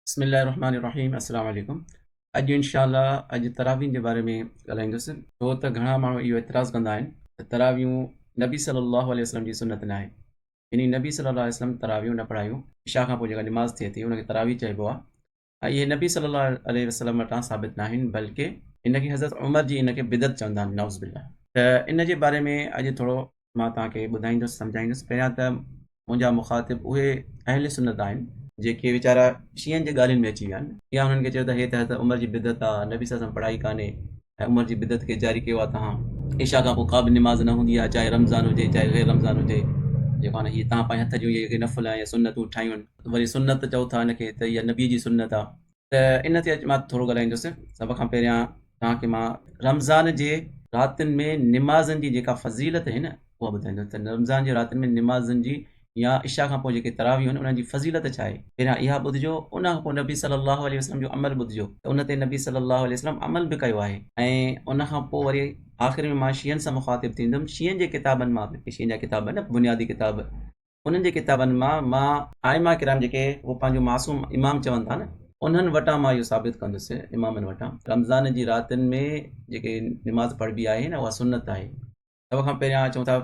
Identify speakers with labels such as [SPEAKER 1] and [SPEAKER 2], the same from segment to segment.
[SPEAKER 1] बिस्मिल्लाहिर्रहमानिर्रहीम अस्सलाम वालेकुम। अॼु इंशाअल्लाह तरावीह जे बारे में ॻाल्हाईंदुसि। छो त घणा माण्हू इहो एतिराज़ु कंदा आहिनि त तरावियूं नबी सल्लल्लाहु अलैहि वसल्लम जी सुन्नत न आहे। यानी नबी सल्लल्लाहु अलैहि वसल्लम तरावियूं न पढ़ायूं। इशा खां पोइ जेका निमाज़ थिए थी उनखे तरावीह चइबो आहे। ऐं इहे नबी सल्लल्लाहु अलैहि वसल्लम वटां साबित न आहिनि, बल्कि इनखे हज़रत उमर जी इनखे बिदत चवंदा आहिनि, नौज़ बिल्लाह। त इन जे बारे में अॼु थोरो मां तव्हांखे ॿुधाईंदुसि, सम्झाईंदुसि। पहिरियां त मुंहिंजा मुख़ातिब उहे अहले सुन्नत आहिनि जेके वीचारा शीयनि जे ॻाल्हियुनि में अची विया आहिनि, या हुननि खे चयो त हे त हज़रत उमर जी बिदत आहे, नबी सल्लल्लाहु पढ़ाई कान्हे ऐं उमर जी बिदत खे जारी कयो आहे तव्हां। इशा खां पोइ का बि निमाज़ न हूंदी आहे, चाहे रमज़ान हुजे चाहे गैर रमज़ान हुजे। जेको आहे हीअ तव्हां पंहिंजे हथ जूं इहे नफ़ल या सुन्नतूं ठाहियूं आहिनि, वरी सुन्नत चओ था हिनखे त इहा नबी जी सुन्नत आहे। त इन ते अॼु मां थोरो ॻाल्हाईंदुसि। सभ खां पहिरियां तव्हांखे मां रमज़ान जे रातिनि में निमाज़नि जी जेका फ़ज़ीलत आहे न उहा ॿुधाईंदुसि। त रमज़ान जे रातिनि में निमाज़नि जी या इशा खां पोइ जेके तरावियूं आहिनि उन्हनि जी फ़ज़ीलत छा आहे, पहिरियां इहा ॿुधिजो। उन खां पोइ नबी सल्लल्लाहु अलैहि वसल्लम जो अमल ॿुधिजो त उन ते नबी सल्लल्लाहु अलैहि वसल्लम अमल बि कयो आहे। ऐं उन खां पोइ वरी आख़िर में मां शीयनि सां मुख़ातिब थींदुमि। शीयनि जे किताबनि मां बि, शीयनि जा किताब न बुनियादी किताब, उन्हनि जे किताबनि मां आइमा किराम जेके उहो पंहिंजो मासूम इमाम चवनि था न, उन्हनि वटां मां इहो साबित कंदुसि, इमामनि वटां रमज़ान जी रातिनि में जेके निमाज़ पढ़बी आहे न उहा सुन्नत आहे। सभ खां पहिरियां चऊं था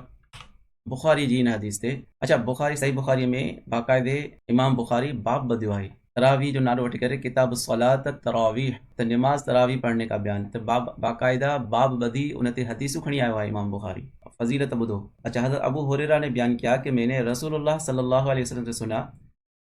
[SPEAKER 1] बुख़ारी जी इन हदीस ते। अच्छा, बुख़ारी सही बुख़ारीअ में बाक़ाइदे इमाम बुख़ारी बाब ॿधियो आहे, तरावीह जो नालो वठी करे किताब सलात तरावीह, त निमाज़ तरावीह पढ़ने का बयान, त बाक़ाइदा बाब ॿधी उन ते हदीसूं खणी आयो आहे इमाम बुख़ारी। फ़ज़ीलत ॿुधो। अच्छा, हज़रत अबू हुरैरा ने बयान किया कि मैंने रसूलुल्लाह सल्लल्लाहु अलैहि वसल्लम से सुना,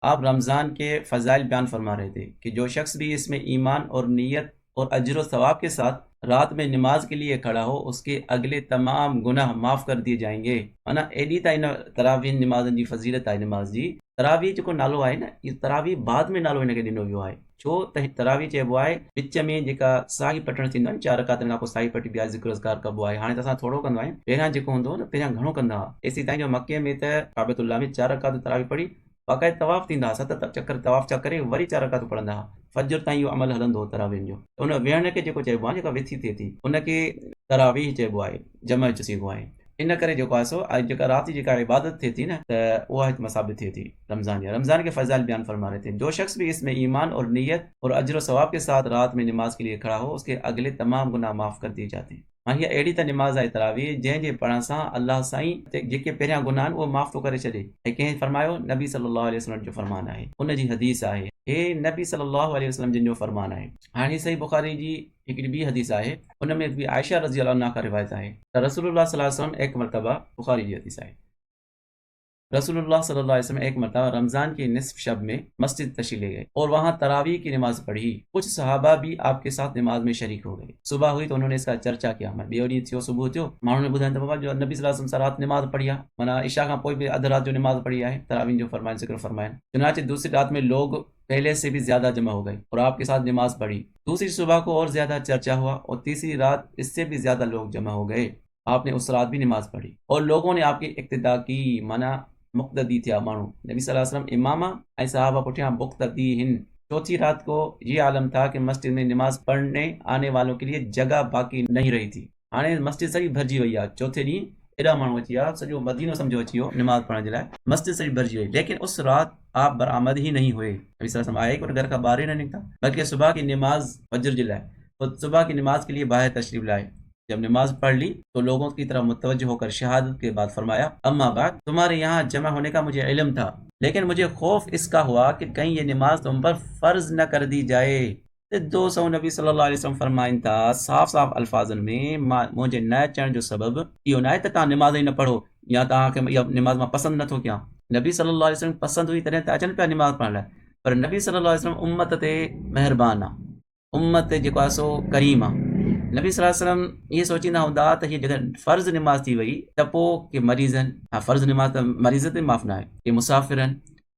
[SPEAKER 1] आप रमज़ान के फ़ज़ाइल बयान फरमा रहे थे कि जो शख्स भी इसमें ईमान और नीयत और अज्र व सवाब के साथ रात में नमाज के लिए खड़ा हो, उसके अगले तमाम गुनाह माफ़ कर दिए जाएंगे। माना एॾी त इन तरावीह निमाज़नि जी फ़ज़ीलत आहे। निमाज़ जी तरावीह जेको नालो आहे न, इहो तरावीह बाद में नालो हिनखे ॾिनो वियो आहे। छो त तरावीह चइबो आहे विच में जेका साही पटण थींदो आहे न, 4 रकातनि खां पोइ साही पटिबी आहे, ज़िक्र अज़कार कबो आहे। हाणे त असां थोरो कंदा आहियूं, पहिरियां जेको हूंदो हो न, पहिरियां घणो कंदा हुआ। एसी ताईं जो मके में त काबतुल्लाह में 4 रकात तरावीह पढ़ी बाक़ाइदा तवाफ़ थींदा हुआ, 7 चकर तवाफ़ चा करे वरी 4 रकातूं पढ़ंदा हुआ। फजर ताईं इहो अमल हलंदो हो तरावीहनि जो। उन वेहण खे जेको चइबो आहे, जेका विथी थिए थी, उनखे तरावीह चइबो आहे, जमा चइबो आहे। इन करे जेको आहे सो जेका राति जी जेका इबादत थिए थी न, त उहा हिते साबित थिए थी रमज़ान के फ़ज़ाइल बयान फरमा रहे थे। जो शख्स भी इसमें ईमान और नीयत और अज्र सवाब के साथ रात में नमाज के लिए खड़ा हो, उसके अगले तमाम गुनाह माफ़ कर दिए जाते हैं। हाँ, हीअ अहिड़ी त निमाज़ आहे तरावीह जंहिंजे पढ़ण सां अलाह साईं जेके पहिरियां गुनाह आहिनि उहो माफ़ थो करे छॾे। ऐं कंहिं फरमायो, नबी सल्लल्लाहु अलैहि वसल्लम जो फरमान आहे, उन जी हदीस आहे, हे नबी सल्लल्लाहु अलैहि वसल्लम जिन जो फरमान आहे। हाणे ही सही बुख़ारी जी हिकिड़ी ॿी हदीस आहे, उन में बि आयशा रज़ी अल्लाह अन्हा का रिवायत आहे त रसूलुल्लाह सल्लल्लाहु अलैहि वसल्लम एक मरतबा, बुख़ारी जी हदीस आहे, रसूलुल्लाह सल्लल्लाहु अलैहि वसल्लम एक मरतबा रमज़ान की निस्फ शब में मस्जिद तशरीफ ले गए और वहाँ तरावीह की नमाज पढ़ी। कुछ सहाबा भी आपके साथ नमाज में शरीक हो गए। सुबह हुई तो उन्होंने इसका चर्चा किया। ॿियो ॾींहुं थियो, सुबुह थियो, माण्हुनि ने ॿुधाइनि त बाबा जो नबी सल्लल्लाहु अलैहि वसल्लम सां राति नमाज पढ़ी आहे, माना इशा खां पोइ बि अधु राति जो नमाज पढ़ी आहे, तरावीह जो फरमाइनि, ज़िक्र फरमाइनि। चुनाचे दूसरी रात में लोग पहले से भी ज्यादा जमा हो गए और आपके साथ नमाज पढ़ी। दूसरी सुबह को और ज्यादा चर्चा हुआ और तीसरी रात इससे भी ज्यादा लोग जमा हो गए। आपने उस रात भी नमाज पढ़ी और लोगों ने आपकी इक्तिदा की, माना मुक़्तदी थिया माण्हू। नबी सल्लल्लाहु अलैहि वसल्लम इमामा ऐं सहाबा पुठियां मुक़्तदीहिन। चौथी रात को ये आलम था कि मस्जिद में नमाज पढ़ने आने वालों के लिए जगह बाकी नहीं रही थी। हाणे मस्जिद सॼी भरिजी वई आहे। चौथे ॾींहुं एॾा माण्हू अची विया, सॼो मदीनो सम्झो अची वियो नमाज पढ़ण जे लाइ, मस्जिद सॼी भरिजी वई। लेकिन उस रात आप बरामद ही नहीं हुए। नबी सल्लल्लाहु अलैहि वसल्लम आए कोन, घर खां ॿाहिरि न निकिता, बल्कि सुबह की नमाज फजर जे लाइ, तो सुबह की नमाज के लिए बाहर तशरीफ लाए। जब नमाज पढ़ ली तो लोगों की तरफ मुतवज्जो होकर शहादत के बाद फरमाया, अम्मा बाद, तुम्हारे यहाँ जमा होने का मुझे इल्म था, लेकिन मुझे खौफ इसका हुआ कि कहीं ये नमाज तुम पर फर्ज न कर दी जाए। ते 200 नबी सल्लल्लाहु अलैहि वसल्लम फरमाइनि था साफ़ साफ़ अल्फाज़नि में, मुंहिंजे न अचण जो सबबु इहो न आहे त तव्हां नमाज़ ई न पढ़ो या तव्हांखे इहा नमाज़ मां पसंदि नथो कयां। नबी सल्लल्लाहु अलैहि वसल्लम पसंदि हुई तॾहिं त अचनि पिया नमाज़ पढ़ण लाइ, पर नबी सल्लल्लाहु अलैहि वसल्लम उम्मत ते महिरबान आहे, उम्मत ते जेको आहे सो करीम आहे। नबी सल्लल्लाहु अलैहि वसल्लम इहे सोचींदा हूंदा त हीअ जेका फ़र्ज़ नमाज थी वई त पोइ के मरीज़नि, हा फ़र्ज़ नमाज त मरीज़ ते माफ़ न आहे, के मुसाफ़िरनि,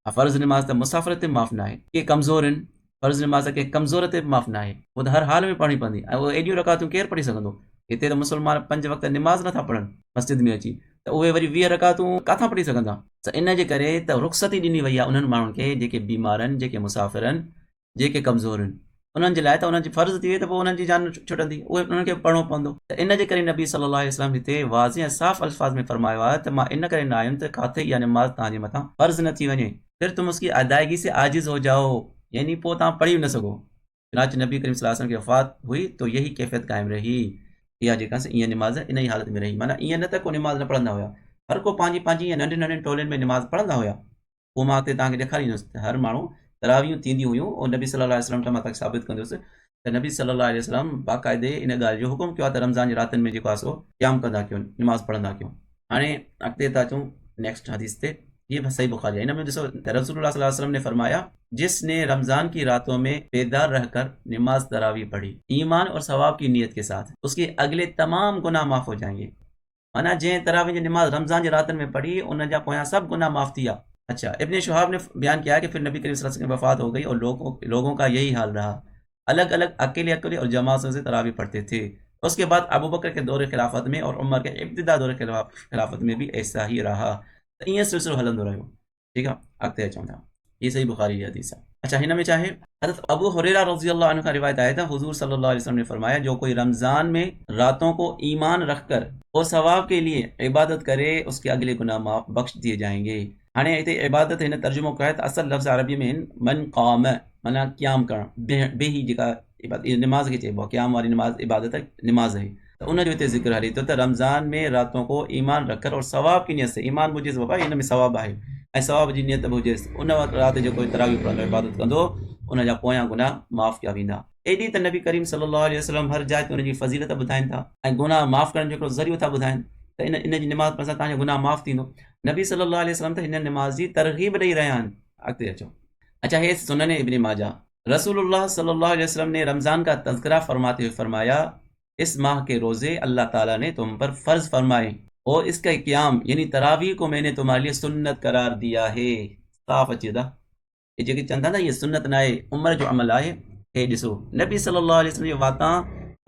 [SPEAKER 1] हा फ़र्ज़ नमाज त मुसाफ़िर ते माफ़ न आहे, के कमज़ोरनि, फ़र्ज़ नमाज के कमज़ोर ते माफ़ न आहे, उहो त हर हाल में पढ़णी पवंदी। ऐं उहे एॾियूं रकातूं केरु पढ़ी सघंदो? हिते त मुस्लमान 5 वक़्त नमाज़ नथा पढ़नि मस्जिद में अची, त उहे वरी 20 रकातूं काथां पढ़ी सघंदा? त इन जे करे त रुख़्सती ॾिनी वई आहे उन्हनि माण्हुनि खे जेके बीमारनि, जेके मुसाफ़िरनि, जेके कमज़ोरनि, उन्हनि जे लाइ त उन्हनि जी फ़र्ज़ थी वई त पोइ उन्हनि जी जान छुटंदी, उहे उन्हनि खे पढ़णो पवंदो। त इन जे करे नबी सल्लल्लाहु अलैहि वसल्लम हिते वाज़िह ऐं साफ़ अल्फाज़ में फरमायो आहे त मां इन करे न आयुमि त किथे इहा नमाज़ तव्हांजे मथां फ़र्ज़ न थी वञे, फिर तुम उसकी अदायगी से आजिज़ हो जाओ, यानी पोइ तव्हां पढ़ी न सघो। चुनाच नबी करीम सल्लल्लाहु अलैहि वसल्लम की वफ़ात हुई तो यही कैफ़ियत क़ाइमु रही, इहा जेका ईअं निमाज़ इन ई हालत में रही। माना ईअं न त को निमाज़ न पढ़ंदा हुया, हर को पंहिंजी पंहिंजी नंढनि नंढनि टोलियुनि में निमाज़ पढ़ंदा हुया। पोइ मां हिते तव्हांखे ॾेखारींदुसि त हर माण्हू तरावियूं थींदियूं हुयूं, ऐं नबी सल्लल्लाहु अलैहि वसल्लम खां मां तव्हांखे साबित कंदुसि त नबी सल्लल्लाहु अलैहि वसल्लम बाक़ाइदे इन ॻाल्हि जो हुकुम कयो आहे त रमज़ान जी रातिनि में जेको आहे सो क़याम कंदा कयूं, निमाज़ पढ़ंदा कयूं। हाणे अॻिते था अचूं नेक्स्ट हदीस ते। ये सही बुखारी है। इनमें ॾिसो रसूलुल्लाह सल्लल्लाहु अलैहि वसल्लम ने फरमाया, जिसने रमजान की रातों में बेदार रहकर नमाज तरावी पढ़ी ईमान और सवाब की नीयत के साथ, उसके अगले तमाम गुनाह माफ़ हो जाएंगे। माना जंहिं तरावी जी नमाज रमज़ान जी रातनि में पढ़ी उन जा पोयां सभु गुनाह माफ़ थी विया। अच्छा, इब्ने शुहाब ने बयान किया कि फिर नबी करीम सल्लल्लाहु अलैहि वसल्लम की वफ़ात हो गई और लोगों का यही हाल रहा, अलग अलग अकेले अकेले और जमातों से तरावी पढ़ते थे। उसके बाद अबू बकर के दौर खिलाफत में और उमर के इब्तिदा दौर खिलाफत में भी ऐसा ही रहा। त ईअं सिलसिलो हलंदो रहियो। ठीकु आहे, अॻिते अचूं था। ये सही बुखारी जी हदीस आहे। अच्छा, हिन में चाहे हज़रत अबू हुरैरा रज़ियल्लाहु अन्हु का रिवायत आया था, हुजूर सल्लल्लाहु अलैहि वसल्लम ने फरमाया, जो कोई रमज़ान में रातों को ईमान रखकर और सवाब के लिए इबादत करे उसके अगले गुनाह माफ़ बख्श दिए जाएंगे। हाणे हिते इबादत हिन तर्जुमो कयो त असल लफ़्ज़ अरबी में मन क़ाम, माना क़याम करणु, बेही जेका निमाज़ खे चइबो आहे, क़याम वारी निमाज़ इबादत निमाज़ आहे। तो उन जो हिते ज़िक्र हले थो त रमज़ान में रातों को ईमान रखकर और सवाब की नियत से, ईमान हुजे बाबा हिन में सवाब आहे ऐं सवाब जी नियत बि हुजेसि, उन राति जो कोई तरावी पढ़ंदो इबादत कंदो उन जा पोयां गुनाह माफ़ कया वेंदा। एॾी त नबी करीम सल्लल्लाहु अलैहि वसल्लम हर जाइ ते उनजी फज़ीलत ॿुधाइनि था ऐं गुनाह माफ़ करण जो हिकिड़ो ज़रियो था ॿुधाइनि त इन जी निमाज़ पढ़ण सां तव्हांजो गुनाह माफ़ थींदो। नबी सल्लल्लाहु अलैहि वसल्लम त हिन निमाज़ जी तरग़ीब ॾेई रहिया आहिनि। अॻिते अचो। अच्छा, हे सुनन इब्न माजा, रसूलुल्लाह सल्लल्लाहु अलैहि वसल्लम ने रमज़ान का तज़किरा फरमाते हुए फरमाया, इस माह के रोज़े अल्लाह ताला ने तुम पर फ़र्ज फरमाए और इसका क़याम यानी तरावी को मैंने तुम्हारे लिए सुन्नत करार दिया है। साफ़ अचे था, ये जेके चवनि था न ये सुन्नत न आहे, उमिरि जो अमल आहे। हे ॾिसो नबी सल्लल्लाहु अलैहि वसल्लम जे वाता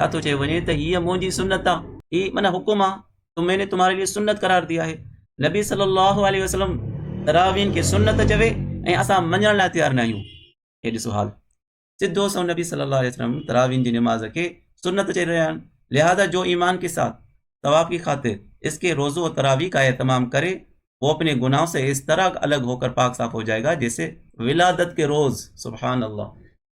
[SPEAKER 1] छा थो चए वञे त हीअ मुंहिंजी सुन्नत आहे, हीअ माना हुकुम आहे, तो मैंने तुम्हारे लिए सुन्नत करार दिया है। नबी सल्लल्लाहु अलैहि वसल्लम तरावीन खे सुन्नत चवे ऐं असां मञण लाइ तयारु न आहियूं। हे ॾिसो हाल, सिधो सो नबी सल्लल्लाहु अलैहि वसल्लम तरावीन जी नमाज खे सुन्नत चई रहिया आहिनि। लिहाजा जो ईमान के साथ सवाब की खातिर इसके रोज़ो और तरावी का एहतमाम करे वो अपने गुनाहों से इस तरह अलग होकर पाक साफ हो जाएगा जैसे विलादत के रोज़। सुभान अल्लाह,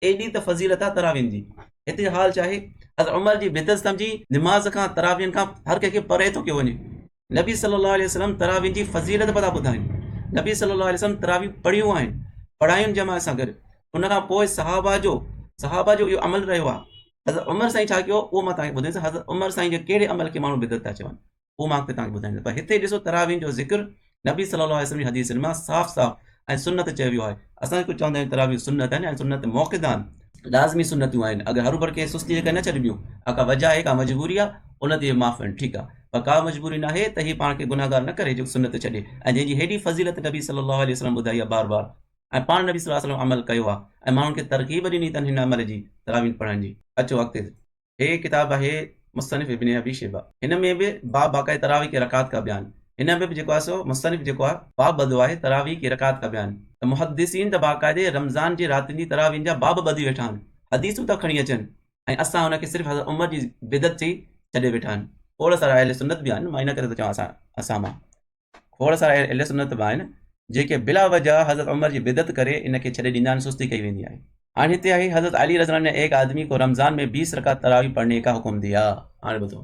[SPEAKER 1] एॾी त फज़ीलत आहे तरावीन जी। हिते हाल चाहे हज़रत उमर जी बिदत सम्झी निमाज़ खां तरावीन खां हर कंहिंखे परे थो कयो वञे। नबी सल्लल्लाहु अलैहि वसल्लम तरावीन जी फज़ीलत था ॿुधाइनि। नबी सल्लल्लाहु अलैहि वसल्लम तरावी पढ़ियूं आहिनि, पढ़ायुनि जमात सां गॾु। उन खां पोइ सहाबा जो इहो अमल रहियो आहे। हज़रत उमर साईं छा कयो उहो मां तव्हांखे ॿुधाईंदुसि। हज़रत उमर साईं जे कहिड़े अमल खे माण्हू बिदत था चवनि उहो मां तव्हांखे ॿुधाईंदुसि। पर हिते ॾिसो तरावीन जो ज़िक्र नबी सल्लल्लाहु अलैहि वसल्लम जी हदीसुनि मां साफ़ साफ़ ऐं सुन्नत चयो वियो आहे। असां कुझु चवंदा आहियूं तरावी सुन्नत आहिनि ऐं सुन्नत मौक़िदा आहिनि, लाज़मी सुन्नतियूं आहिनि। अगरि हर भर कंहिं सुस्ती करे न छॾिबियूं, का वजह आहे, का मजबूरी आहे, उन ते माफ़ आहिनि, ठीकु आहे। पर का मजबूरी न आहे त हीअ पाण खे गुनाहगार न करे जो सुन्नत छॾे, ऐं जंहिंजी हेॾी फज़ीलत नबी सल्लल्लाहु अलैहि वसल्लम ॿुधाई आहे बार बार, ऐं पाण नबी सल्लल्लाहु अलैहि वसल्लम अमल कयो आहे ऐं माण्हुनि खे तरकीब ॾिनी अथनि हिन अमल जी, तरावीन पढ़ण जी। अचो अॻिते, हे किताब आहे मुस्तनिफ़ इब्न अबी शैबा, हिन में बि बाक़ाइदा तरावी के रकात का बयान, हिन में बि जेको आहे सो मुस्तनिफ़ जेको आहे बाब ॿधो आहे तरावी के रकात का बयान। त मुहद्दिसीन त बाक़ाइदे रमज़ान जी रातिनि जी तरावीन जा बाब ॿधी वेठा आहिनि, हदीसूं था खणी अचनि ऐं असां हुनखे सिर्फ़ु हज़रत उमर जी बिदत चई छॾे वेठा आहिनि। खोड़ सारा अहले सुन्नत बि आहिनि, मां इन करे थो चवां असां मां खोड़ सारा अहले सुन्नत बि आहिनि जेके बिला वजह हज़रत उमर जी बिदत करे इनखे छॾे ॾींदा आहिनि, सुस्ती कई वेंदी आहे। हाणे हिते आहे हज़रत अली रज़ी अल्लाह ने एक आदमी को रमज़ान में 20 रकात तरावी पढ़ने का हुक्म दिया। हाणे ॿुधो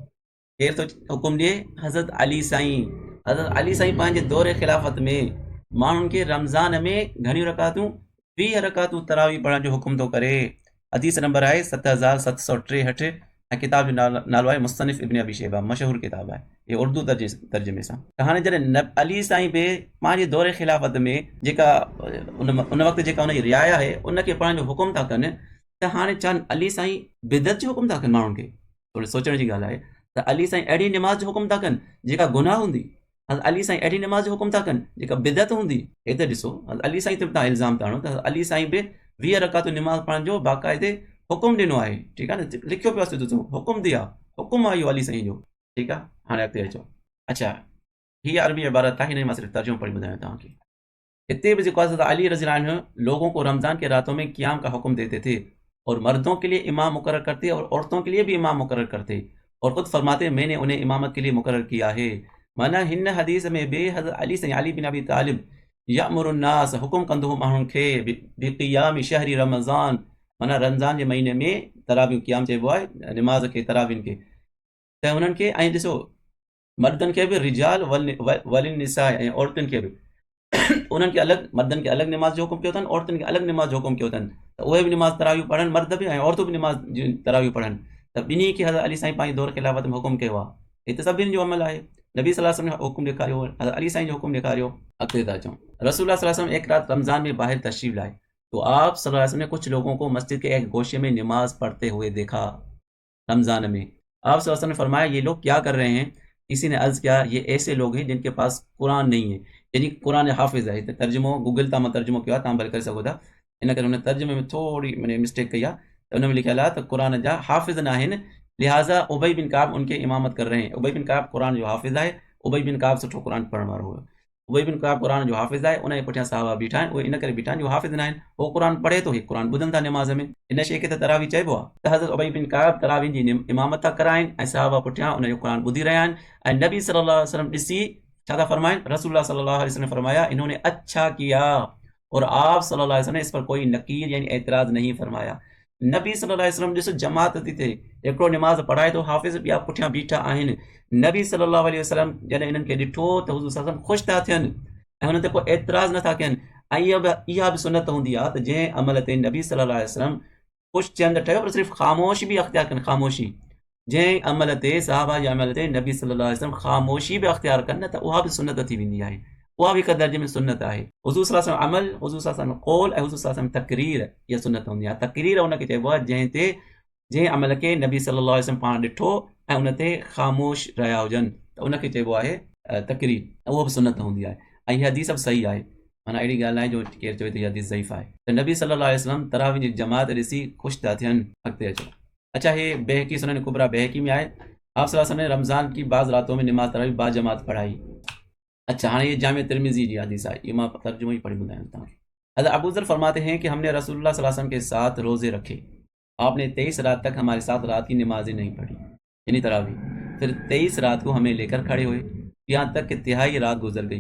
[SPEAKER 1] केरु थो हुकुम ॾिए, हज़रत अली साईं। हज़रत अली साईं पंहिंजे दौर ख़िलाफ़त में माण्हुनि खे रमज़ान में घणियूं रकातूं 20 रकातूं तरावी पढ़ण जो हुकुम थो करे। हदीस नंबर आहे 7763 ऐं किताब जो नालो आहे मुस्तनिफ़ इब्न अबी शैबा, मशहूरु किताब आहे ये उर्दू तर्जुमे सां। त हाणे जॾहिं अली साईं बि पंहिंजे दौर ख़िलाफ़त में जेका उन वक़्तु जेका हुनजी रिआया आहे उनखे पढ़ण जो हुकुम था कनि, त हाणे छा अली साईं बिदत जो हुकुम था कनि माण्हुनि खे? थोरी सोचण जी ॻाल्हि आहे त अली साईं अहिड़ी निमाज़ जो हुकुम था कनि जेका गुनाह हूंदी, अली साईं अहिड़ी निमाज़ जो हुकुम था कनि जेका बिदत हूंदी। हे त ॾिसो अली साईं ते तव्हां इल्ज़ाम था हणो त अली साईं बि 20 रकातूं निमाज़ पढ़ण जो बाक़ाइदे हुकुम ॾिनो आहे, ठीकु आहे न, लिखियो पियो आहे सिधो हुकुम दिया, हुकुम आहे इहो अली साईं जो, ठीकु आहे। हाणे अॻिते अचो। अच्छा, हीअ अरबी इबारत आहे, हिन मां सिर्फ़ु तर्जुमो पढ़ी ॿुधायां तव्हांखे। हिते भी जेको आहे अली रज़ी अल्लाह अन्हु लोगों को रमज़ान के रातों में क़याम का हुक्म देते थे और मर्दों के लिए इमाम मुकर्रर करते और औरतों के लिए भी इमाम मुकर्रर करते और खुद फरमाते मैंने उन्हें इमामत के लिए मुकर्रर किया है। माना हिन हदीस में भी हज़रत अली साईं अली बिन अबी तालिब यामुरुन्नास हुकुम कंदो हो माण्हुनि खे बिक़ियाम शहरी रमज़ान, माना रमज़ान जे महीने में तरावियूं क़ियाम चइबो आहे निमाज़ खे तरावियुनि खे। त हुननि खे ऐं ॾिसो मर्दनि खे बि रिजाल वलिन निसा ऐं औरतुनि खे बि उन्हनि खे अलॻि, मर्दनि खे अलॻि निमाज़ जो हुकुम कयो अथनि, औरतुनि खे अलॻि निमाज़ जो हुकुम कयो अथनि। त उहे बि निमाज़ तरावियूं पढ़नि, मर्द बि ऐं औरतूं बि निमाज़ जी तरावियूं पढ़नि। त ॿिन्ही खे हज़रत अली साईं पंहिंजे दौर ख़िलाफ़त में हुकुम कयो आहे। हिते सभिनि जो अमल आहे। नबी सल्लल्लाहु अलैहि वसल्लम हुकुम ॾेखारियो, हज़रत अली साईं जो हुकुम ॾेखारियो। अॻिते था अचूं, रसूलुल्लाह सल्लल्लाहु अलैहि वसल्लम एक रात रमज़ान में बाहर तशरीफ़ लाए, तो आप सल्लल्लाहु अलैहि वसल्लम ने कुछ लोगों को मस्जिद के एक गोशे में नमाज पढ़ते हुए देखा रमज़ान में। आप सल्लल्लाहु अलैहि वसल्लम ने फरमाया, ये लोग क्या कर रहे हैं? किसी ने अर्ज़ किया, ये ऐसे लोग हैं जिनके पास कुरान नहीं है, यानी कुरान हाफ़िज़ आहे। हिते तर्जुमो गूगल तां मां तर्जुमो कयो आहे, तव्हां भले करे सघो था। इन करे हुन तर्जुमे में थोरी माने मिस्टेक कई आहे, त हुन में लिखियलु आहे त क़ुरान जा हाफ़िज़ न आहिनि, लिहाज़ा उबई बिन काब उनके इमामत कर रहे हैं। उबई बिन काब क़ुरान जो हाफ़िज़ आहे। उबई बिन काब सुठो क़ुरान पढ़ण वारो हुयो। उबई बिन काब क़ुरान जो हाफ़िज़ आहे, उन जे पुठियां सहाबा बीठा आहिनि, उहे इन करे बीठा आहिनि जो हाफ़िज़ न आहिनि। उहो क़ुरान पढ़े थो, हे क़ुरान ॿुधनि था निमाज़ में। इन शइ खे त तरावी चइबो आहे। त हज़रत उबई बिन काब तरावी जी इमामत था कराइनि ऐं सहाबा पुठियां उन जो क़ुरान ॿुधी रहिया आहिनि। ऐं नबी सल्लल्लाहु अलैहि वसल्लम ॾिसी छा था फरमाइनि? रसूलुल्लाह सल्लल्लाहु अलैहि वसल्लम ने फरमाया, इन्होंने अच्छा किया, और आप सल्लल्लाहु अलैहि वसल्लम ने इस पर कोई नकीर यानी एतराज़ नहीं फरमाया। नबी सल्लल्लाहु अलैहि वसल्लम ॾिसो जमात थी थिए, हिकिड़ो निमाज़ पढ़ाए थो, हाफ़िज़ ॿिया पुठियां बीठा आहिनि। नबी सल्लल्लाहु अलैहि वसल्लम जॾहिं इन्हनि खे ॾिठो त हुज़ूर सल्लल्लाहु अलैहि वसल्लम ख़ुशि था थियनि ऐं हुन ते को एतराज़ नथा कनि। ऐं इहा बि सुनत हूंदी आहे त जंहिं अमल ते नबी सल्लल्लाहु अलैहि वसल्लम ख़ुशि थियनि त ठहियो, पर सिर्फ़ु ख़ामोशी बि अख़्तियार कनि, ख़ामोशी। जंहिं अमल ते सहाबा जे अमल ते नबी सल्लल्लाहु अलैहि वसल्लम ख़ामोशी बि अख़्तियार कनि न, त उहा बि सुनत थी वेंदी आहे। उहा बि हिक दर्जे में सुनत आहे। हुज़ूर सल्लल्लाहु अलैहि वसल्लम अमल, हुज़ूर सल्लल्लाहु अलैहि वसल्लम क़ौल ऐं हुज़ूर सल्लल्लाहु अलैहि वसल्लम तक़रीर, इहा सुनत हूंदी आहे। तक़रीर उनखे चइबो आहे जंहिं अमल खे नबी सल्लल्लाहु अलैहि वसल्लम पाण ॾिठो ऐं उन ते ख़ामोश रहिया हुजनि, त उनखे चइबो आहे तक़रीर। उहो बि सुनत हूंदी आहे। ऐं हीअ हदीस बि सही आहे, माना अहिड़ी ॻाल्हि आहे जो केरु चवे त हीअ हदीस ज़ईफ़ आहे। त नबी सल्लल्लाहु अलैहि वसल्लम तरावी जी जमात ॾिसी ख़ुशि था थियनि। अॻिते अचो। अच्छा, हे बहकी सुनन कुबरा बहकी में आहे, आप सल्लल्लाहु अलैहि वसल्लम ने रमज़ान की बाज़ रातों में नमाज तरावी बा जमात पढ़ाई। अच्छा, हाँ, ये जामे तिरमिज़ी जी हदीस आहे, ये मां तर्जुमो ही पढ़ी ॿुधायां तव्हांखे। हज़रत अबू ज़र फरमाते हैं कि हमने रसूलुल्लाह सल्लल्लाहु अलैहि वसल्लम के साथ रोज़े रखे, आपने 23 रात तक हमारे साथ रात की नमाजें नहीं पढ़ी, यानी तरावी। फिर 23 रात को हमें लेकर खड़े हुए, यहाँ तक कि तिहाई रात गुजर गई।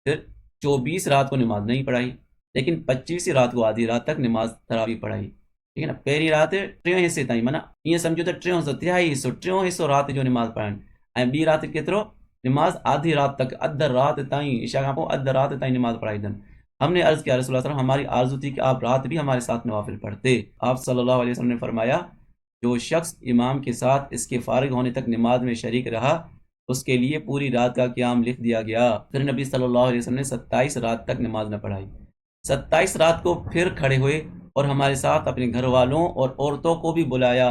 [SPEAKER 1] फिर 24 रात को नमाज नहीं पढ़ाई, लेकिन 25 रात को आधी रात तक नमाज तरावी पढ़ाई। ठीक है ना। पहिरीं राति 3 हिसे ताईं, माना ईअं सम्झो त 3 हिसो, तिहाई हिसो, 3 हिसो राति जो नमाज़ पढ़नि, ऐं ॿी राति केतिरो? नमाज आधी रात तक, अध रात ताईं, इशा खां पोइ अध रात ताईं नमाज पढ़ाई अथनि। हमने अर्ज किया रसूलुल्लाह सल्लल्लाहु अलैहि वसल्लम, हमारी आरज़ू थी कि आप रात भी हमारे साथ नवाफिल पढ़ते। आप सल्लल्लाहु अलैहि वसल्लम ने फरमाया, जो शख्स इमाम के साथ इसके फारिग होने तक नमाज में शरीक रहा, उसके लिए पूरी रात का क़याम लिख दिया गया। फिर नबी सल्लल्लाहु अलैहि वसल्लम ने 27 रात तक नमाज न पढ़ाई। 27 रात को फिर खड़े हुए और हमारे साथ अपने घर वालों और औरतों को भी बुलाया,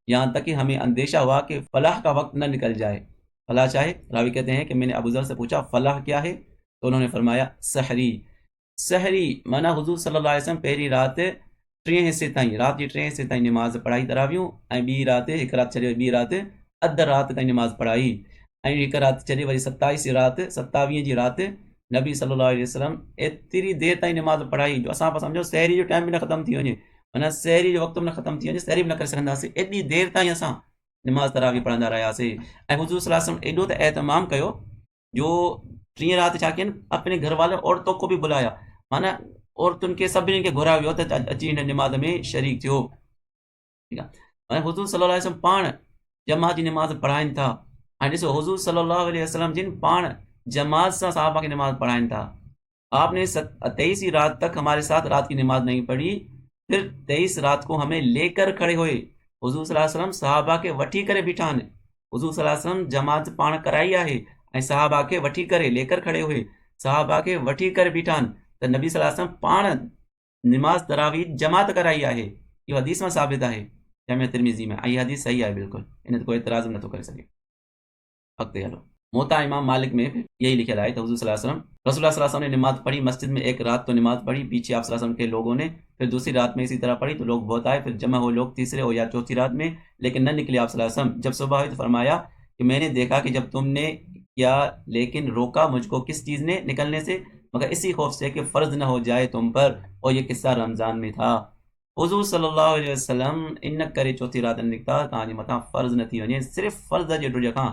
[SPEAKER 1] यहाँ तक कि हमें अंदेशा हुआ कि फलाह का वक्त न निकल जाए। फलाह चाहे, रावी कहते हैं कि मैंने अबू ज़र से पूछा फलाह क्या है, तो उन्होंने फरमाया सहरी। सहरी माना हुज़ूर सल्लल्लाहु अलैहि वसल्लम पहिरीं राति 3 हिसे ताईं, राति जी 3 हिसे ताईं नमाज़ पढ़ाई तरावियूं, ऐं ॿी राति, हिकु राति छॾे ॿी राति अधु राति ताईं नमाज़ पढ़ाई, ऐं हिकु राति छॾे वरी 27 राति, 27 जी राति नबी सल्लल्लाहु अलैहि वसल्लम एतिरी देरि ताईं नमाज़ पढ़ाई जो असां सम्झो सहरी जो टाइम बि न ख़तमु थी वञे, माना सहरी जो वक़्तु बि न ख़तमु थी वञे, सहरी बि न करे सघंदासीं, एॾी देरि ताईं असां नमाज़ तरावी पढ़ंदा रहियासीं। ऐं हुज़ूर सल्लल्लाहु अलैहि वसल्लम एॾो त एहतमाम कयो जो 3 राति छा कयनि, अपने घर वाले औरतों को भी बुलाया, माना औरतुनि खे सभिनी खे घुरायो वियो त अची हिन नमाज़ में शरीक थियो। ठीकु आहे। ऐं हुज़ूर सल्लल्लाहु अलैहि वसल्लम पाण जमात जी नमाज़ पढ़ाइनि था। ऐं ॾिसो हुज़ूर सल्लल्लाहु अलैहि वसल्लम जिन पाण जमात सां सहाबा खे नमाज़ पढ़ाइनि था। आपने 23 रात तक हमारे साथ रात की नमाज नहीं पढ़ी, फिर 23 रात को हमें लेकर खड़े हुए। हुज़ूर सल्लल्लाहु अलैहि वसल्लम सहाबा खे वठी करे बीठा आहिनि। हुज़ूर सल्लल्लाहु अलैहि वसल्लम जमात पाण कराई आहे ऐं सहाबा खे वठी करे, लेकर खड़े हुए, सहाबा खे वठी करे बीठा आहिनि। त नबी सल्लल्लाहु अलैहि वसल्लम पाण नमाज तरावी जमात कराई आहे। इहो हदीस में साबित आहे, जामे तिरमिज़ी में, ऐं हदीस सही आहे बिल्कुलु, इन ते कोई एतराज़ नथो करे सघे। अॻिते हलो। मोता इमाम मालिक में यही लिखियल आहे त हुज़ूर सल्लल्लाहु अलैहि वसल्लम, रसूलुल्लाह सल्लल्लाहु अलैहि वसल्लम ने नमाज पढ़ी मस्जिद में, एक रात तो नमाज पढ़ी, पीछे आप सल्लल्लाहु अलैहि वसल्लम के लोगों ने, फिर दूसरी रात में इसी तरह पढ़ी तो लोग बहुत आए, फिर जमा हुए लोग तीसरे और या चौथी रात में, लेकिन न निकले आप सल्लल्लाहु अलैहि वसल्लम। जब सुबह हुई तो फरमाया कि मैंने देखा कि जब तुमने किया, लेकिन रोका मुझको किस चीज़ ने निकलने से, मगर इसी खौफ से कि फ़र्ज न हो जाए तुम पर, और ये किस्सा रमज़ान में था। हुज़ूर सल्लल्लाहु अलैहि वसल्लम इन करे चौथी रात न निकिता तव्हांजे मथां फ़र्ज़ न थी वञे, सिर्फ़ु फ़र्ज़ जे ॾुज खां।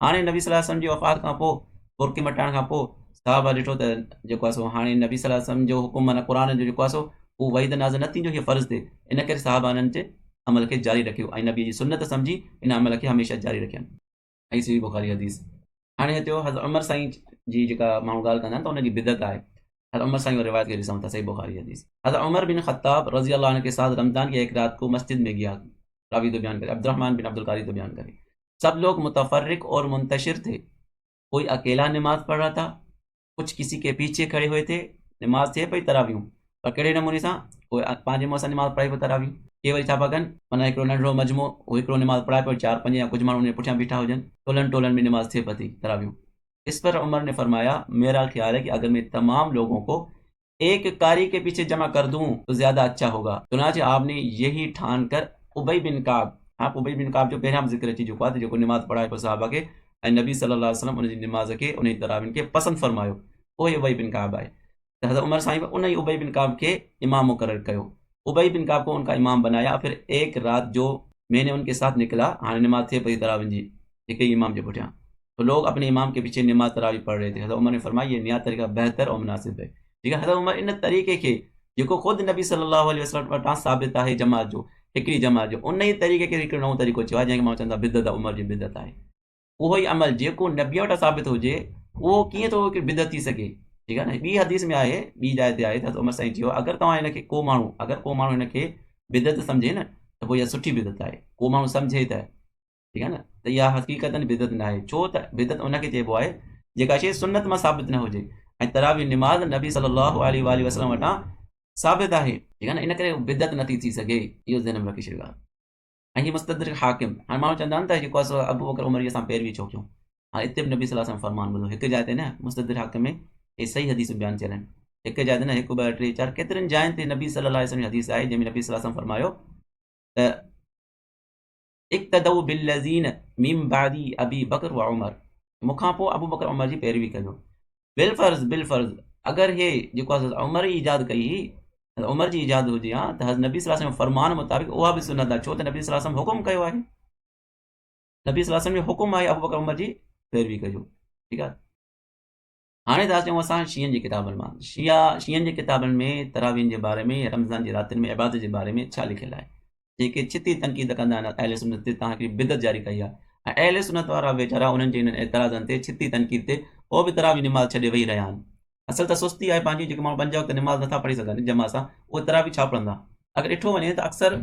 [SPEAKER 1] हाणे नबी सल्लल्लाहु अलैहि वसल्लम जी वफ़ात खां पोइ, बुरकी मटाइण खां पोइ साहबा ॾिठो त जेको आहे सो हाणे नबी सल्लल्लाहु अलैहि वसल्लम जो हुकुम माना क़ुर जो जेको आहे सो उहो वहीद नाज़िल न थींदो, हीअ फ़र्ज़ु थिए, इन करे साहबा हिननि जे अमल खे जारी रखियो ऐं नबी जी सुन्नत सम्झी इन अमल खे हमेशह जारी रखियनि। ऐं सही बुखारी हदीस। हाणे थियो हज़रत उमर साईं जी जेका माण्हू ॻाल्हि कंदा आहिनि त उनजी बिदत आहे। हज़रत उमर साईं रिवायत खे ॾिसूं था, सही बुखारी हदीस। हज़रत उमर बिन ख़त्ताब रज़ी अल्लाह अन्हु के साथ रमज़ान की एक रात को मस्जिद में गया। रावी तो बयान करे, अब्दुर्रहमान बिन अब्दुल कारी तो बयान करे, सब लोग मुतफर्रिक और मुंतशिर थे। कोई अकेला नमाज पढ़ रहा था, कुछ किसी के पीछे खड़े हुए थे। नमाज थे पई तरावियूं, पर कहिड़े नमूने सां, कोई पंहिंजे मुंहं सां नमाज पढ़ाई पियो तरावियूं, के वरी छा पिया कनि, माना हिकिड़ो नंढिड़ो मजमो उहो हिकिड़ो नमाज पढ़ाए पियो, 4-5 या कुछ माण्हू उनजे पुठियां बीठा हुजनि, टोलनि टोलनि में नमाज थे पई तरावियूं। इस पर उमर ने फरमाया, मेरा ख्याल है कि अगर मैं तमाम लोगों को एक कारी के पीछे जमा कर दूं तो ज्यादा अच्छा होगा। चुनाचे आपने यही ठान कर उबई बिन काब, आप उबई बिन काब जो पहिरियां ज़िक्र अची चुको आहे, जेको नमाज पढ़ाए पियो साहबा खे ऐं नबी सल्लल्लाहु अलैहि वसल्लम उनजी नमाज खे उन तरावियुनि खे पसंदि फरमायो, उहो उबई बिन काब आहे। त हज़रत उमर साईं उन ही उबई बिन काब के इमाम मुकर्रर कयो, उबई बिन काब को उनका इमाम बनाया। फिर एक रात जो मैंने उनके साथ निकला, हाणे नमाज थे पई तरावियुनि जी हिक ही इमाम जे पुठियां, तो लोग अपने इमाम के पीछे नमाज तरावी पढ़ रहे थे। हज़रत उमर ने फरमाया, ये नया तरीका बेहतर और मुनासिब है। ठीक है, हज़रत उमर इन तरीक़े खे जेको ख़ुदि नबी सल्लल्लाहु अलैहि वसल्लम वटां साबित आहे जमात जो, हिकिड़ी जमात जो, उन ई तरीक़े खे हिकिड़ो नओं तरीक़ो चयो आहे, जंहिंखे माण्हू चवंदा बिदत आहे, उमर जी बिदत आहे। उहो ई अमल जेको नबी वटां साबित हुजे, उहो कीअं थो हिकिड़ी बिदत थी सघे। ठीकु आहे न, ॿी हदीस में आहे, ॿी जाइ ते आहे त उमर साईं चयो, अगरि तव्हां हिनखे अगरि को माण्हू हिनखे बिदत सम्झे न, त पोइ इहा सुठी बिदत आहे। को माण्हू सम्झे त, ठीकु आहे न, त इहा हक़ीक़तनि बिदत न आहे। छो त बिदत उनखे चइबो आहे जेका शइ सुन्नत मां साबित न हुजे, ऐं तरावी नमाज़ नबी सल्लल्लाहु अलैहि वसल्लम वटां साबित आहे। ठीकु आहे न, इन करे बिदत नथी थी सघे, इहो ज़हन में रखी छॾियो आहे। ऐं हीअ मुस्तदरिक हाकिम, हाणे माण्हू चवंदा आहिनि त जेको आहे सो अबू बकर उमर जी असां पैरवी छो कयूं। हाणे हिते बि नबी सल्लल्लाहु अलैहि वसल्लम फरमान ॿुधो, हिकु जाइ ते न, मुस्तदरिक हाकिम में हे सही हदीस बयानु थियल आहिनि, हिकु जाइ ते न, 1 2 3 4 केतिरनि जाइनि ते नबी सल्लल्लाहु अलैहि वसल्लम जी हदीस आहे, जंहिंमें नबी सल्लल्लाहु अलैहि वसल्लम फरमायो त इक्तदऊ बिल्लज़ीन मिन बादी अबी बकर व उमर, मूंखां पोइ अबू बकर उमर जी पैरवी कयो। बिल फर्ज़, अगरि हे जेको आहे उमर ई ईजाद कई, उमर जी ईजाद हुजे हा, त नबी सल्लल्लाहु अलैहि वसल्लम फरमान मुताबिक़ उहा बि सुन्नत आहे। छो त नबी सल्लल्लाहु अलैहि वसल्लम हुकुम कयो आहे, नबी सल्लल्लाहु अलैहि वसल्लम जो हुकुम आहे अबू बकर उमर जी पैरवी कजो। ठीकु आहे, हाणे था अचूं असां शीयनि जी किताबनि मां। शीयनि जी किताबनि में तरावीन जे बारे में, रमज़ान जी रातिनि में इबादत जे बारे में छा लिखियलु आहे, जेके छिती तनक़ीद कंदा आहिनि अहले सुन्नत ते, तव्हां हिकिड़ी बिदत जारी कई आहे, ऐं अहले सुन्नत वारा वीचारा उन्हनि जे इन्हनि एतिराज़नि ते, छिती तनक़ीद ते, उहो बि तरावी नमाज़ छॾे वेही रहिया आहिनि। असल त सुस्ती आहे पंहिंजी, जेके माण्हू 5 वक़्त नमाज़ नथा पढ़ी सघनि जमा सां, उहे तरावी छा पढ़ंदा। अगरि ॾिठो वञे त अक्सर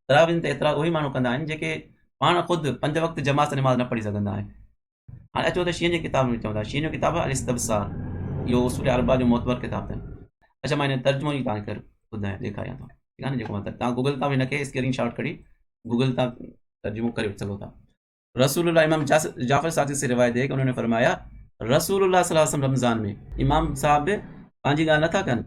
[SPEAKER 1] तरावीन ते एतिरा उहे माण्हू कंदा आहिनि जेके पाण ख़ुदि 5 वक़्त जमा सां नमाज़ न पढ़ी सघंदा आहिनि। हाणे अचो त शीयनि जी किताब में चवंदा, शीयनि जो किताब आहे अल-इस्तब्सार, इहो उसूल अरबा जो मोतबर किताब अथनि। अच्छा, मां हिन तर्जुमो ई तव्हांखे ॿुधायां, ॾेखारियां थो। ठीकु आहे न, जेको मतिलबु तव्हां गूगल तां बि हिनखे स्क्रीन शॉट कढी गूगल तां तर्जुमो करे सघो था। रसूलुल्लाह इमाम जाफ़र सादिक़ से रिवायत है कि उन्होंने फरमाया, रसूलुल्लाह सल्लल्लाहु अलैहि वसल्लम रमज़ान में, इमाम साहब पंहिंजी ॻाल्हि नथा कनि,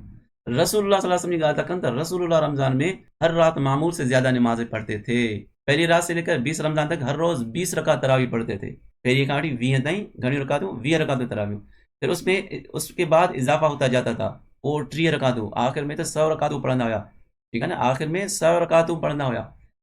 [SPEAKER 1] रसूलुल्लाह सल्लल्लाहु अलैहि वसल्लम जी ॻाल्हि था कनि, त रसूलुल्लाह रमज़ान में हर रात मामूल से ज़्यादा नमाज़ें पढ़ते थे। पहली रात से लेकर 20 रमज़ान तक हर रोज़ 20 रकात तरावी पढ़ते थे। पहली खां वठी 20 ताईं घणी रकातूं, 20 रकातूं तरावियूं। फिर उसके बाद इजाफा होता जाता था, वो 30 रकातूं, आख़िर में त 100 रकातूं पढ़ंदा हुया। ठीकु आहे न, आख़िर में 100 रकातूं पढ़ंदा हुया।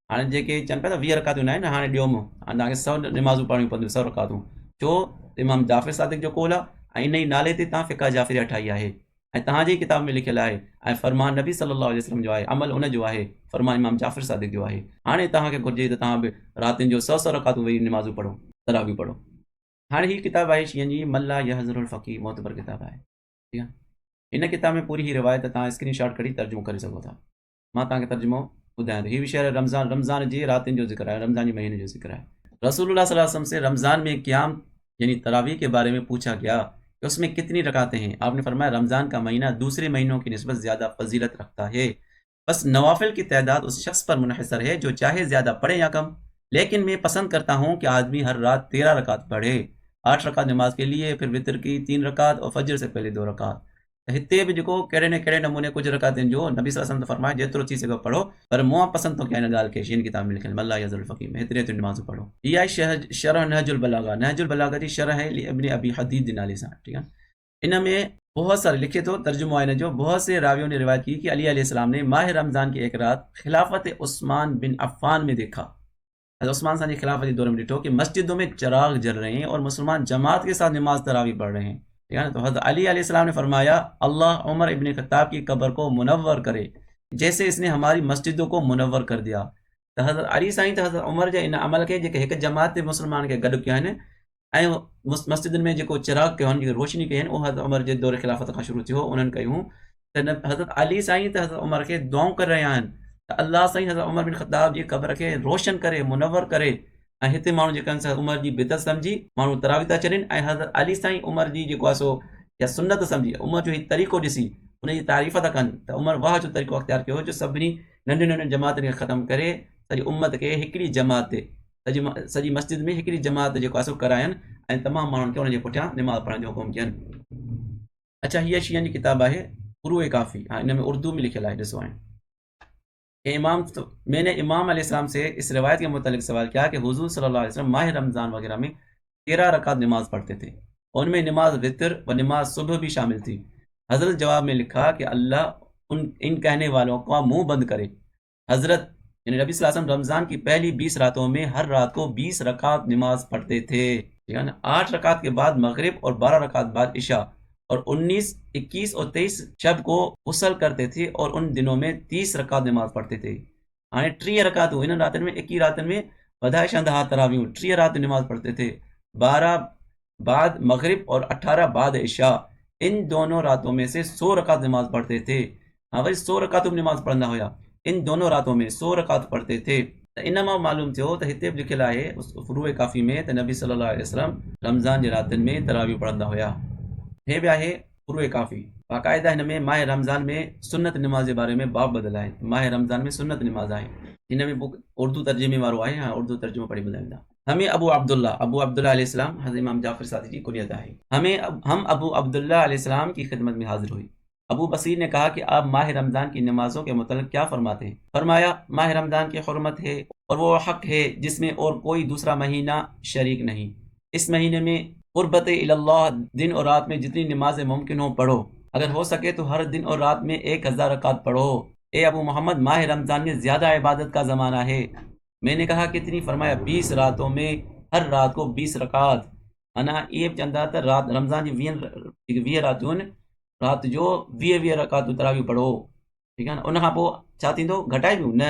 [SPEAKER 1] हाणे जेके चवनि पिया त 20 रकातूं न आहिनि, हाणे ॾियोमि, हाणे तव्हांखे 100 नमाज़ूं पढ़णियूं पवंदियूं, 100 रकातूं। छो, इमाम जाफ़र सादिक़ जो कौल आहे, ऐं इन ई नाले ते तव्हां फ़िक़ह जाफ़रिया ठाही आहे, ऐं तव्हांजी किताब में लिखियलु आहे, ऐं फरमान नबी सल्लल्लाहु अलैहि वसल्लम जो आहे, अमल उन जो आहे, फरमान इमाम जाफ़र सादिक़ जो आहे। हाणे तव्हांखे घुरिजे त तव्हां बि रातिनि जो 100 रकातूं वेही नमाज़ूं पढ़ो, तरावियूं पढ़ो। हाणे हीअ किताब आहे शीयनि जी मल्ला यहज़रुल फ़क़ीह, मोतबर किताब आहे। ठीकु आहे, हिन किताब में पूरी ही रिवायत तव्हां स्क्रीन शॉट कढी तर्जुमो करे सघो था। मां तव्हांखे तर्जुमो ॿुधायां थो। हीअ विषय रमज़ान जी रातिनि जो ज़िक्र आहे, रमज़ान जे महीने जो ज़िक्र है। रसूलुल्लाह सल्लल्लाहु अलैहि वसल्लम से रमज़ान में क़याम यानी तरावी के बारे में पूछा गया कि उसमें कितनी रकातें हैं। आपने फरमाया, रमज़ान का महीना दूसरे महीनों की निस्बत ज़्यादा फजीलत रखता है, बस नवाफिल की तादाद उस शख्स पर मुनहसर है जो चाहे ज़्यादा पढ़े या कम, लेकिन मैं पसंद करता हूँ कि आदमी हर रात 13 रकात पढ़े, 8 रकात नमाज के लिए, फिर वितर की 3 रकात और फजर से पहले 2 रकात। हिते बि जेको कहिड़े न कहिड़े नमूने कुझु रकातुनि जो नबी सल्लल्लाहु अलैहि वसल्लम फरमाए जेतिरो थी सघे पढ़ो, पर मूं पसंदि थो कयां हिन ॻाल्हि खे, शीन किताब में लिखियलु मल्ला यज़ुल फ़क़ीह में, हेतिरी नमाज़ूं पढ़ो। इहा आहे शरह नहजुल बलागा जी शरह है इब्न अबी हदीद जे नाले सां। ठीकु आहे, इन में बहुत सारे लिखे तो तर्जुमो आहे इन जो, बहुत से रावियों ने रिवायत की कि अली अलैहिस्सलाम ने माह रमज़ान की एक रात खिलाफत उस्मान बिन अफ़्फ़ान में देखा, उस्मान सां जी खिलाफत के दौर में ॾिठो कि मस्जिदों में चिराग जल रहे हैं और मुसलमान जमात के साथ नमाज तरावी पढ़ रहे हैं। ठीक है ना। तो हज़रत अली अलैहिस्सलाम ने फरमाया अल्लाह उमर इब्न खत्ताब की कब्र को मुनव्वर करे जैसे इसने हमारी मस्जिदों को मुनव्वर कर दिया। तो हज़रत अली साईं तो हज़रत उमर जे इन अमल खे जेके हिकु जमात ते मुस्लमान खे गॾु कया आहिनि ऐं मस्जिदुनि में जेको चिराग कयो आहिनि, जेकी रोशनी कई आहिनि, उहो हज़रत उमर जे दौर ख़िलाफ़त खां शुरू थियो, उन्हनि कयूं। त हज़रत अली साईं त हज़रत उमर खे दुआऊं करे रहिया आहिनि त अल्लाह साईं हज़रत उमर बिन ख़त्ताब जी क़ब्र खे रोशन करे, मुनव्वर करे। ऐं हिते माण्हू जेके आहिनि उमर जी बिदत सम्झी माण्हू तरावी था छॾनि ऐं हज़रत अली साईं उमर जी जेको आहे सो या सुन्नत सम्झी उमर जो हीउ तरीक़ो ॾिसी उनजी तारीफ़ था कनि त उमर वाह जो तरीक़ो अख़्तियार कयो जो सभिनी नंढियुनि नंढियुनि जमातुनि खे ख़तमु करे सॼी उम्मत खे हिकिड़ी जमात ते सॼी मस्जिद में हिकिड़ी जमात जेको आहे सो करायनि ऐं तमामु माण्हुनि खे उनजे पुठियां निमाज़ पढ़ण जो हुकुम कयनि। अच्छा, हीअ शियनि जी किताब आहे फुरूए काफ़ी। हाँ, इन में उर्दू में लिखियल आहे, ॾिसो हाणे। मैंने इमाम अलैहिस्सलाम से इस रिवायत के मुतालिक सवाल किया कि हुजूर सल्लल्लाहु अलैहि वसल्लम माह रमज़ान वगैरह में 13 रकात नमाज पढ़ते थे, उनमें नमाज वितर व नमाज सुबह भी शामिल थी। हजरत जवाब में लिखा कि अल्लाह इन कहने वालों का मुंह बंद करे। हजरत यानी नबी सल्लल्लाहु अलैहि वसल्लम रमज़ान की पहली 20 रातों में हर रात को 20 रकात नमाज पढ़ते थे, ठीक है ना। 8 रकात के बाद मगरिब और 12 रकात बाद इशा और 19, 21 और 23 शब को गुस्ल करते थे और उन दिनों में 30 रकात नमाज पढ़ते थे। हाँ, 3 रकात इन रातनि में 21 रातनि में वधाए छंदा हा तरावियूं 3 रात नमाज पढ़ते थे, 12 बाद मगरिब और 18 बाद इशा। इन दोनों रातों में से 100 रकात नमाज पढ़ते थे। हाँ वरी 100 रकात भी नमाज पढ़ंदा हुया, इन दोनों रातों में 100 रकात पढ़ते थे। त इन मां मालूम थियो त हिते बि लिखियलु आहे फुरूए काफ़ी में त नबी सल्लल्लाहु अलैहि वसल्लम रमज़ान जे रातनि में तरावियूं पढ़ंदा हुया। हे बि आहे फुरूए काफ़ी। बाक़ाइदा हिन में माह रमज़ान में सुन्नत नमाज जे बारे में बाब ॿधल आहे। माह रमज़ान में सुन्नत नमाज आहे। हिन में बुक उर्दू तर्जुमे वारो आहे। हाँ, उर्दू तर्जुमो पढ़ी ॿुधाईंदा। हमें अबू अब्दुल्ला अलैहिस्सलाम हज़रत इमाम जाफ़र सादिक़ की कुनियत है। हम अबू अब्दुल्ला अलैहिस्सलाम की खिदमत में हाजिर हुई। अबू बसीर ने कहा कि आप माह रमज़ान की नमाजों के मुतल्लिक़ क्या फरमाते हैं? फरमाया, माह रमज़ान की हुर्मत है और वो हक है जिसमें और कोई दूसरा महीना शरीक नहीं। इस महीने में क़ुर्बत इलल्लाह दिन और रात में जितनी नमाजें मुमकिन हो पढ़ो, अगर हो सके तो हर दिन और रात में 1000 रकात पढ़ो। ए अबू मोहम्मद, माह रमज़ान में ज़्यादा इबादत का ज़माना है। मैंने कहा कितनी? फरमाया 20 रातों में हर रात को 20 रकात। अना ये बि चवंदा त रात रमज़ान जी 20 रातियूं आहिनि, रात जो 20 रकातूं तरावी पढ़ो, ठीक है ना। उन खां पोइ छा थींदो? घटाइबियूं न,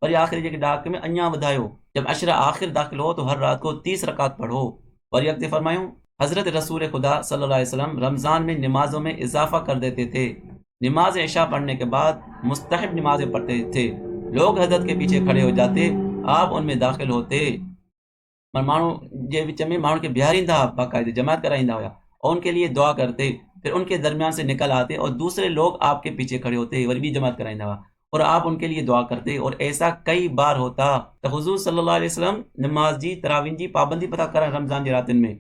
[SPEAKER 1] वरी आख़िरी जेके ॾाक में अञा वधायो, जब अशर आख़िर दाख़िल हो तो हर रात को 30 रकात पढ़ो। वरी अॻिते फरमायूं, हज़रत रसूल खुदा सल्लल्लाहु अलैहि वसल्लम रमज़ान में नमाजों में इजाफा कर देते थे। नमाज इशा पढ़ने के बाद मुस्तहब नमाजें पढ़ते थे। लोग हज़रत के पीछे खड़े हो जाते, आप उनमें दाखिल होते। पर माण्हू जे विच में माण्हू खे बीहारींदा, बाक़ाइदे जमात कराईंदा हुआ और उनके लिए दुआ करते, फिर उनके दरमियान से निकल आते और दूसरे लोग आपके पीछे खड़े होते, वरी भी जमात कराईंदा हुआ और आप उनके लिए दुआ करते। और ऐसा कई बार होता तो हुजूर सल्लल्लाहु अलैहि वसल्लम नमाज जी तरावीह जी पाबंदी पता करण रमज़ान जे रातनि में,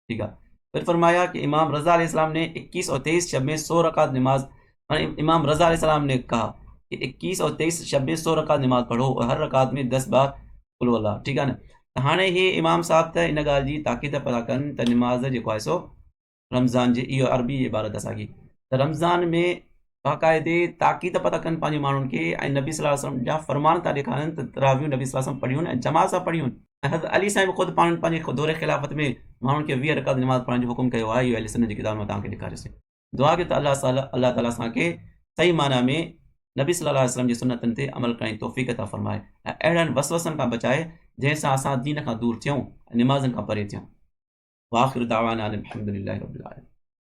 [SPEAKER 1] ठीक है। फिर फरमाया कि इमाम रज़ा अलैहिस्सलाम ने 21 और 23 शब में 100 रकात नमाज, इमाम रज़ा अलैहिस्सलाम ने कहा कि 21 और 23 शब में 100 रकात नमाज पढ़ो और हर रकात में 10 बार कुल वल्लाह, ठीक है ना। हाणे हे इमाम साहब त इन ॻाल्हि जी ताक़ीद पिया कनि त नमाज़ जेको आहे सो रमज़ान जी, इहो अरबी इबारत असांजी, त रमज़ान में बाक़ाइदे ताक़ीद पिया कनि पंहिंजे माण्हुनि खे ऐं नबी सल्लल्लाहु अलैहि वसल्लम जा फरमान था ॾेखारनि त तरावियूं नबी सल्लल्लाहु अलैहि वसल्लम पढ़ियूं ऐं जमात सां पढ़ियूं। ऐं हज़रत अली साईं बि ख़ुदि पाण पंहिंजे दौरे ख़िलाफ़त में माण्हुनि खे 20 रकात नमाज़ पढ़ण जो हुकुम कयो आहे। इहो अहले सुन्नत जी किताब में तव्हांखे ॾेखारियोसीं। दुआ कयो त अल्लाह ताला असांखे सही माना में नबी सल्लल्लाहु अलैहि वसल्लम जी सुन्नतनि ते अमल करण जी तौफ़ीक़ अता फ़रमाए ऐं अहिड़नि वसवसनि खां बचाए जंहिंसां असां दीन खां दूर थियूं, नमाज़नि खां परे थियूं। वाखिर दावाना अनिल हम्दुलिल्लाहि रब्बिल आलमीन।